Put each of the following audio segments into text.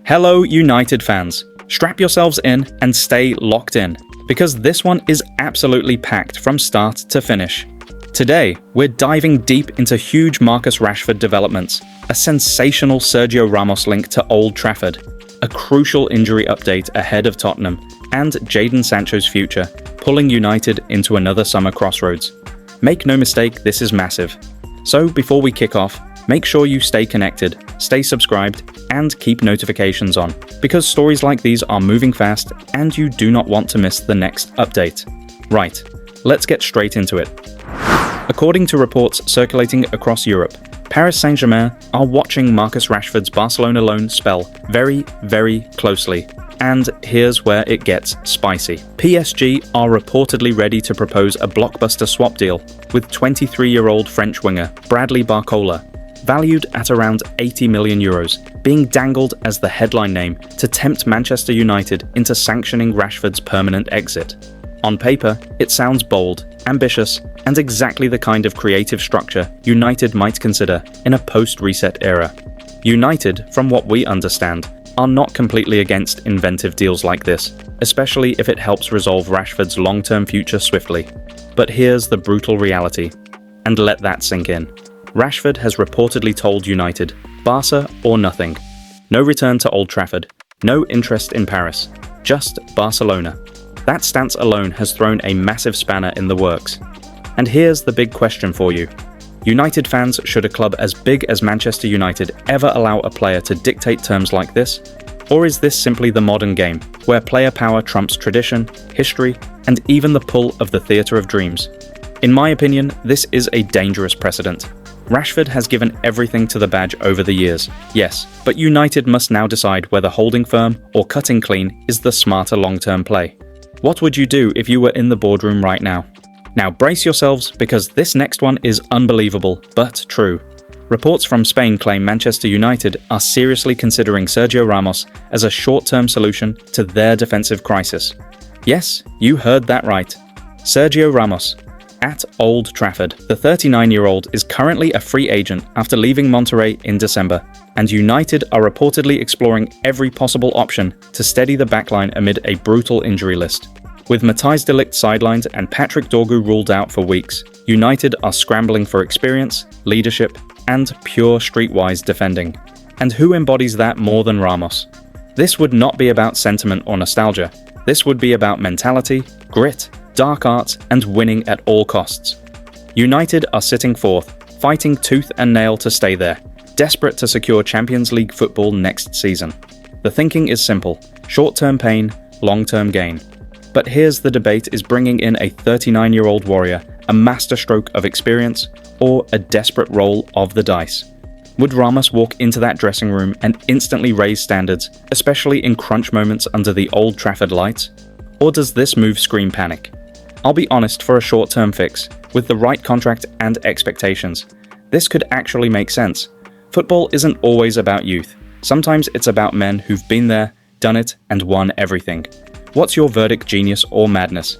Hello, United fans. Strap yourselves in and stay locked in, because this one is absolutely packed from start to finish. Today, we're diving deep into huge Marcus Rashford developments, a sensational Sergio Ramos link to Old Trafford, a crucial injury update ahead of Tottenham, and Jadon Sancho's future, pulling United into another summer crossroads. Make no mistake, this is massive. So before we kick off, make sure you stay connected, stay subscribed, and keep notifications on, because stories like these are moving fast and you do not want to miss the next update. Right, let's get straight into it. According to reports circulating across Europe, Paris Saint-Germain are watching Marcus Rashford's Barcelona loan spell very, very closely. And here's where it gets spicy. PSG are reportedly ready to propose a blockbuster swap deal with 23-year-old French winger Bradley Barcola, valued at around €80 million, being dangled as the headline name to tempt Manchester United into sanctioning Rashford's permanent exit. On paper, it sounds bold, ambitious, and exactly the kind of creative structure United might consider in a post-reset era. United, from what we understand, are not completely against inventive deals like this, especially if it helps resolve Rashford's long-term future swiftly. But here's the brutal reality, and let that sink in. Rashford has reportedly told United, Barca or nothing. No return to Old Trafford, no interest in Paris, just Barcelona. That stance alone has thrown a massive spanner in the works. And here's the big question for you. United fans, should a club as big as Manchester United ever allow a player to dictate terms like this? Or is this simply the modern game, where player power trumps tradition, history, and even the pull of the theatre of dreams? In my opinion, this is a dangerous precedent. Rashford has given everything to the badge over the years, yes, but United must now decide whether holding firm or cutting clean is the smarter long-term play. What would you do if you were in the boardroom right now? Now brace yourselves, because this next one is unbelievable, but true. Reports from Spain claim Manchester United are seriously considering Sergio Ramos as a short-term solution to their defensive crisis. Yes, you heard that right. Sergio Ramos. At Old Trafford, the 39-year-old is currently a free agent after leaving Monterrey in December, and United are reportedly exploring every possible option to steady the backline amid a brutal injury list. With Matthijs de Ligt sidelined and Patrick Dorgu ruled out for weeks, United are scrambling for experience, leadership, and pure streetwise defending. And who embodies that more than Ramos? This would not be about sentiment or nostalgia. This would be about mentality, grit, dark arts, and winning at all costs. United are sitting fourth, fighting tooth and nail to stay there, desperate to secure Champions League football next season. The thinking is simple: short-term pain, long-term gain. But here's the debate: is bringing in a 39-year-old warrior a masterstroke of experience or a desperate roll of the dice? Would Ramos walk into that dressing room and instantly raise standards, especially in crunch moments under the Old Trafford lights? Or does this move scream panic? I'll be honest, for a short-term fix, with the right contract and expectations, this could actually make sense. Football isn't always about youth. Sometimes it's about men who've been there, done it, and won everything. What's your verdict, genius or madness?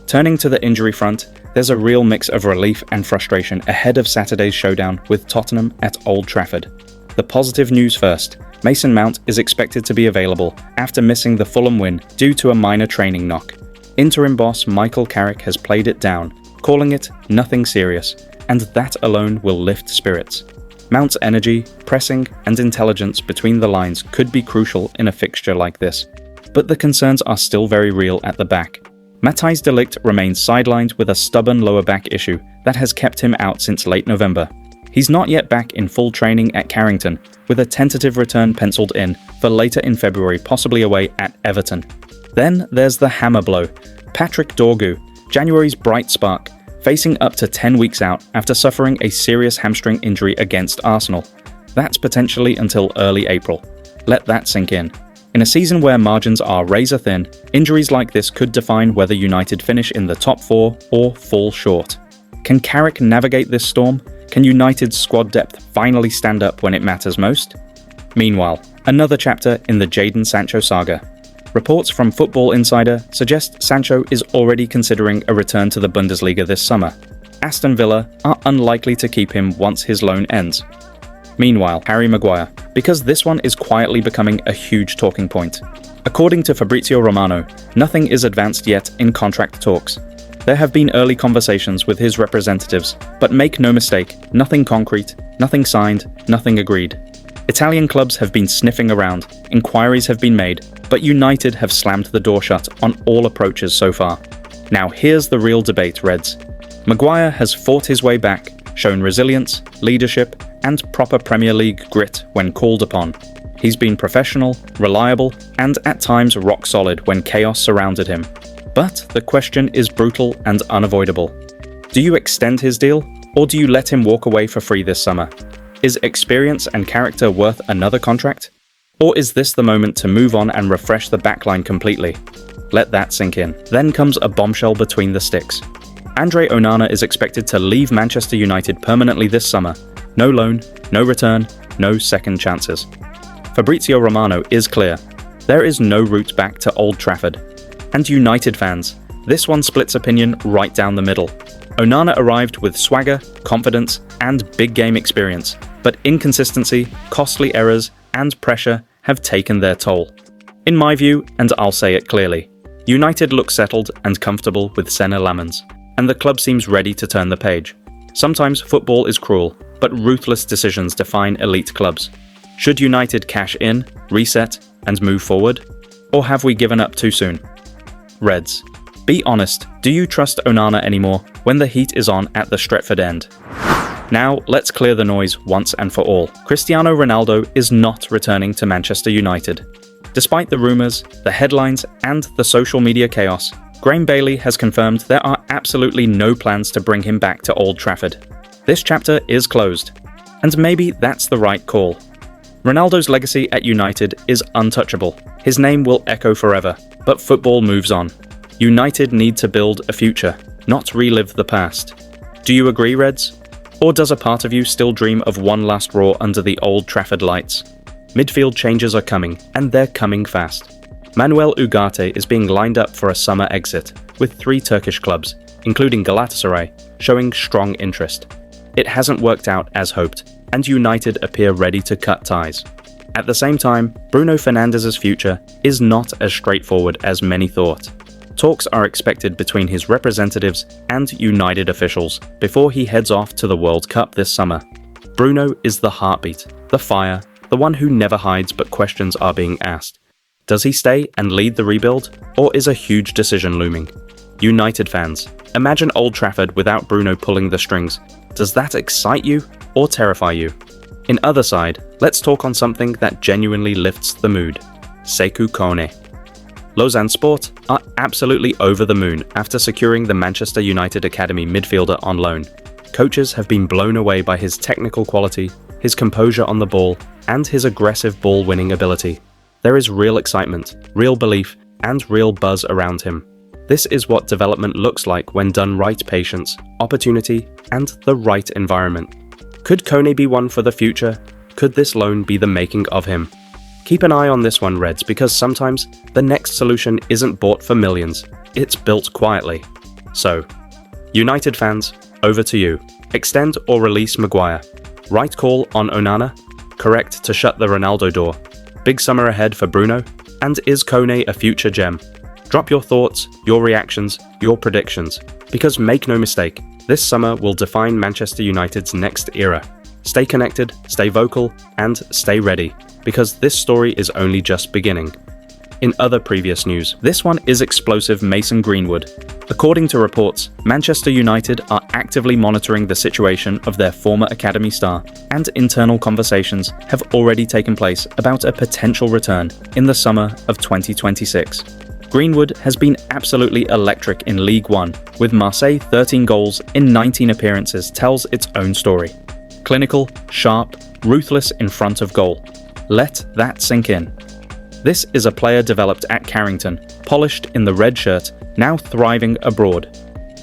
Turning to the injury front, there's a real mix of relief and frustration ahead of Saturday's showdown with Tottenham at Old Trafford. The positive news first: Mason Mount is expected to be available after missing the Fulham win due to a minor training knock. Interim boss Michael Carrick has played it down, calling it nothing serious, and that alone will lift spirits. Mount's energy, pressing, and intelligence between the lines could be crucial in a fixture like this, but the concerns are still very real at the back. Matthijs de Ligt remains sidelined with a stubborn lower back issue that has kept him out since late November. He's not yet back in full training at Carrington, with a tentative return penciled in for later in February, possibly away at Everton. Then there's the hammer blow: Patrick Dorgu, January's bright spark, facing up to 10 weeks out after suffering a serious hamstring injury against Arsenal. That's potentially until early April. Let that sink in. In a season where margins are razor thin, injuries like this could define whether United finish in the top 4 or fall short. Can Carrick navigate this storm? Can United's squad depth finally stand up when it matters most? Meanwhile, another chapter in the Jadon Sancho saga. Reports from Football Insider suggest Sancho is already considering a return to the Bundesliga this summer. Aston Villa are unlikely to keep him once his loan ends. Meanwhile, Harry Maguire, because this one is quietly becoming a huge talking point. According to Fabrizio Romano, nothing is advanced yet in contract talks. There have been early conversations with his representatives, but make no mistake, nothing concrete, nothing signed, nothing agreed. Italian clubs have been sniffing around, inquiries have been made, but United have slammed the door shut on all approaches so far. Now here's the real debate, Reds. Maguire has fought his way back, shown resilience, leadership, and proper Premier League grit when called upon. He's been professional, reliable, and at times rock solid when chaos surrounded him. But the question is brutal and unavoidable. Do you extend his deal, or do you let him walk away for free this summer? Is experience and character worth another contract? Or is this the moment to move on and refresh the backline completely? Let that sink in. Then comes a bombshell between the sticks. Andre Onana is expected to leave Manchester United permanently this summer. No loan, no return, no second chances. Fabrizio Romano is clear. There is no route back to Old Trafford. And United fans, this one splits opinion right down the middle. Onana arrived with swagger, confidence, and big game experience, but inconsistency, costly errors, and pressure have taken their toll. In my view, and I'll say it clearly, United look settled and comfortable with Senna Lamens, and the club seems ready to turn the page. Sometimes football is cruel, but ruthless decisions define elite clubs. Should United cash in, reset, and move forward? Or have we given up too soon? Reds, be honest, do you trust Onana anymore when the heat is on at the Stretford end? Now, let's clear the noise once and for all. Cristiano Ronaldo is not returning to Manchester United. Despite the rumours, the headlines, and the social media chaos, Graham Bailey has confirmed there are absolutely no plans to bring him back to Old Trafford. This chapter is closed, and maybe that's the right call. Ronaldo's legacy at United is untouchable. His name will echo forever, but football moves on. United need to build a future, not relive the past. Do you agree, Reds? Or does a part of you still dream of one last roar under the Old Trafford lights? Midfield changes are coming, and they're coming fast. Manuel Ugarte is being lined up for a summer exit, with 3 Turkish clubs, including Galatasaray, showing strong interest. It hasn't worked out as hoped, and United appear ready to cut ties. At the same time, Bruno Fernandes's future is not as straightforward as many thought. Talks are expected between his representatives and United officials before he heads off to the World Cup this summer. Bruno is the heartbeat, the fire, the one who never hides but questions are being asked. Does he stay and lead the rebuild, or is a huge decision looming? United fans, imagine Old Trafford without Bruno pulling the strings. Does that excite you or terrify you? In other side, let's talk on something that genuinely lifts the mood. Sekou Kone. Lausanne Sport are absolutely over the moon after securing the Manchester United Academy midfielder on loan. Coaches have been blown away by his technical quality, his composure on the ball, and his aggressive ball-winning ability. There is real excitement, real belief, and real buzz around him. This is what development looks like when done right: patience, opportunity, and the right environment. Could Kone be one for the future? Could this loan be the making of him? Keep an eye on this one, Reds, because sometimes the next solution isn't bought for millions, it's built quietly. So, United fans, over to you. Extend or release Maguire. Right call on Onana? Correct to shut the Ronaldo door. Big summer ahead for Bruno? And is Kone a future gem? Drop your thoughts, your reactions, your predictions. Because make no mistake, this summer will define Manchester United's next era. Stay connected, stay vocal, and stay ready, because this story is only just beginning. In other previous news, this one is explosive Mason Greenwood. According to reports, Manchester United are actively monitoring the situation of their former academy star, and internal conversations have already taken place about a potential return in the summer of 2026. Greenwood has been absolutely electric in League One, with Marseille 13 goals in 19 appearances tells its own story. Clinical, sharp, ruthless in front of goal. Let that sink in. This is a player developed at Carrington, polished in the red shirt, now thriving abroad.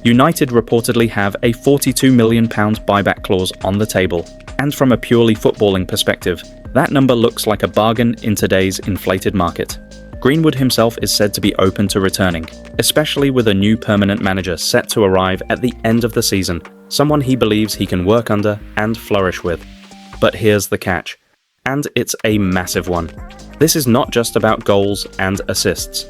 United reportedly have a £42 million buyback clause on the table, and from a purely footballing perspective, that number looks like a bargain in today's inflated market. Greenwood himself is said to be open to returning, especially with a new permanent manager set to arrive at the end of the season, someone he believes he can work under and flourish with. But here's the catch, and it's a massive one. This is not just about goals and assists.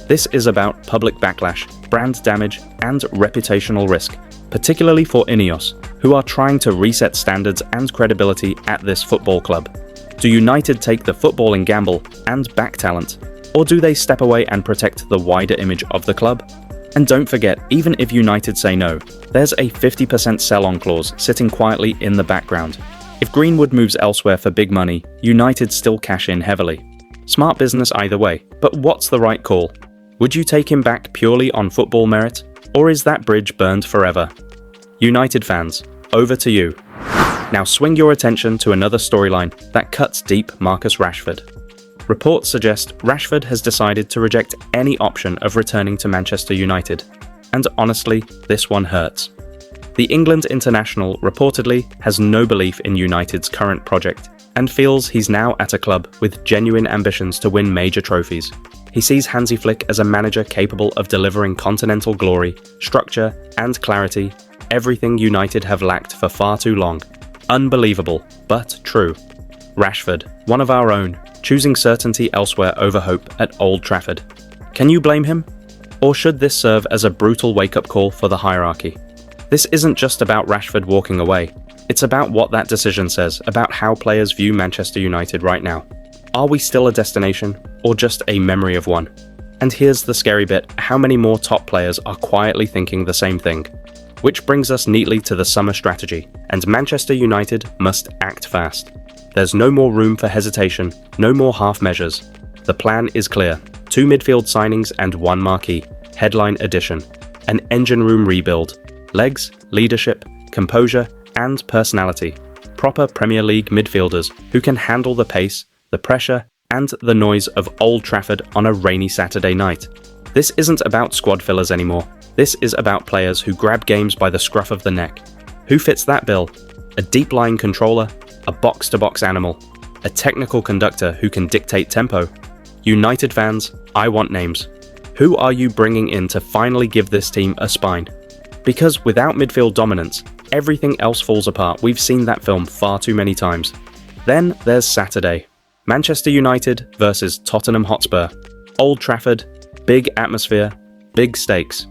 This is about public backlash, brand damage, and reputational risk, particularly for Ineos, who are trying to reset standards and credibility at this football club. Do United take the footballing gamble and back talent, or do they step away and protect the wider image of the club? And don't forget, even if United say no, there's a 50% sell-on clause sitting quietly in the background. If Greenwood moves elsewhere for big money, United still cash in heavily. Smart business either way, but what's the right call? Would you take him back purely on football merit, or is that bridge burned forever? United fans, over to you. Now swing your attention to another storyline that cuts deep Marcus Rashford. Reports suggest Rashford has decided to reject any option of returning to Manchester United. And honestly, this one hurts. The England international reportedly has no belief in United's current project and feels he's now at a club with genuine ambitions to win major trophies. He sees Hansi Flick as a manager capable of delivering continental glory, structure, and clarity, everything United have lacked for far too long. Unbelievable, but true. Rashford, one of our own, choosing certainty elsewhere over hope at Old Trafford. Can you blame him? Or should this serve as a brutal wake-up call for the hierarchy? This isn't just about Rashford walking away. It's about what that decision says about how players view Manchester United right now. Are we still a destination, or just a memory of one? And here's the scary bit, how many more top players are quietly thinking the same thing? Which brings us neatly to the summer strategy, and Manchester United must act fast. There's no more room for hesitation, no more half measures. The plan is clear. 2 midfield signings and 1 marquee, headline addition. An engine room rebuild. Legs, leadership, composure, and personality. Proper Premier League midfielders who can handle the pace, the pressure, and the noise of Old Trafford on a rainy Saturday night. This isn't about squad fillers anymore. This is about players who grab games by the scruff of the neck. Who fits that bill? A deep-lying controller, a box-to-box animal, a technical conductor who can dictate tempo. United fans, I want names. Who are you bringing in to finally give this team a spine? Because without midfield dominance, everything else falls apart. We've seen that film far too many times. Then there's Saturday. Manchester United versus Tottenham Hotspur. Old Trafford, big atmosphere, big stakes.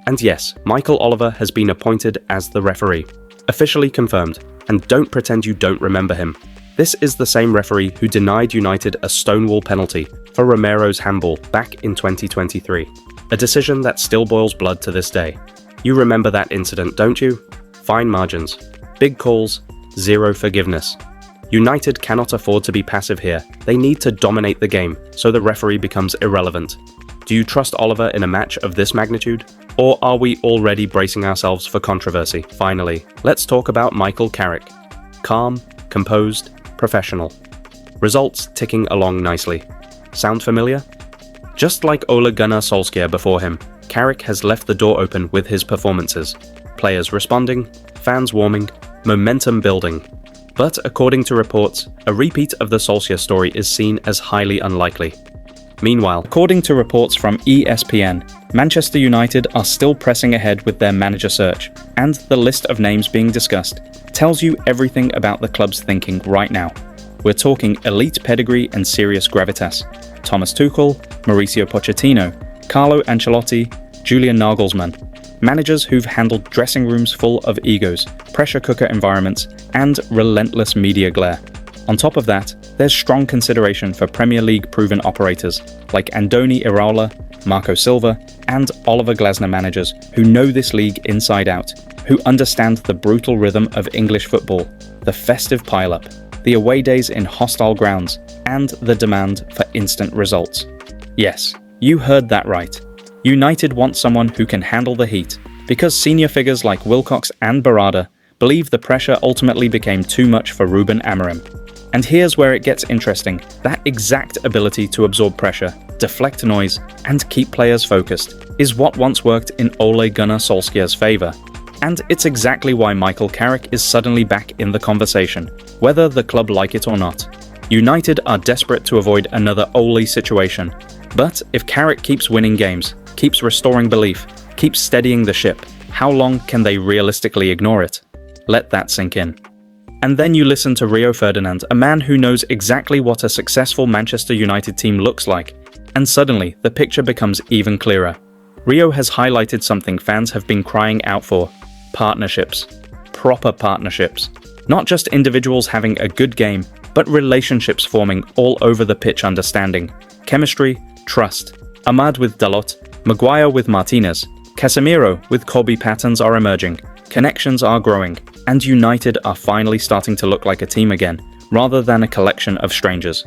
And yes, Michael Oliver has been appointed as the referee. Officially confirmed, and don't pretend you don't remember him. This is the same referee who denied United a Stonewall penalty for Romero's handball back in 2023. A decision that still boils blood to this day. You remember that incident, don't you? Fine margins, big calls, zero forgiveness. United cannot afford to be passive here. They need to dominate the game, so the referee becomes irrelevant. Do you trust Oliver in a match of this magnitude? Or are we already bracing ourselves for controversy? Finally, let's talk about Michael Carrick. Calm, composed, professional. Results ticking along nicely. Sound familiar? Just like Ole Gunnar Solskjaer before him, Carrick has left the door open with his performances. Players responding, fans warming, momentum building. But according to reports, a repeat of the Solskjaer story is seen as highly unlikely. Meanwhile, according to reports from ESPN, Manchester United are still pressing ahead with their manager search, and the list of names being discussed tells you everything about the club's thinking right now. We're talking elite pedigree and serious gravitas. Thomas Tuchel, Mauricio Pochettino, Carlo Ancelotti, Julian Nagelsmann. Managers who've handled dressing rooms full of egos, pressure cooker environments, and relentless media glare. On top of that, there's strong consideration for Premier League proven operators like Andoni Iraola, Marco Silva, and Oliver Glasner managers who know this league inside out, who understand the brutal rhythm of English football, the festive pile-up, the away days in hostile grounds, and the demand for instant results. Yes, you heard that right. United want someone who can handle the heat, because senior figures like Wilcox and Barada believe the pressure ultimately became too much for Ruben Amorim. And here's where it gets interesting. That exact ability to absorb pressure, deflect noise, and keep players focused is what once worked in Ole Gunnar Solskjaer's favour. And it's exactly why Michael Carrick is suddenly back in the conversation, whether the club like it or not. United are desperate to avoid another Ole situation. But if Carrick keeps winning games, keeps restoring belief, keeps steadying the ship, how long can they realistically ignore it? Let that sink in. And then you listen to Rio Ferdinand, a man who knows exactly what a successful Manchester United team looks like, and suddenly the picture becomes even clearer. Rio has highlighted something fans have been crying out for: partnerships. Proper partnerships. Not just individuals having a good game, but relationships forming all over the pitch: understanding, chemistry, trust. Ahmad with Dalot, Maguire with Martinez, Casemiro with Kobe patterns are emerging, connections are growing, and United are finally starting to look like a team again, rather than a collection of strangers.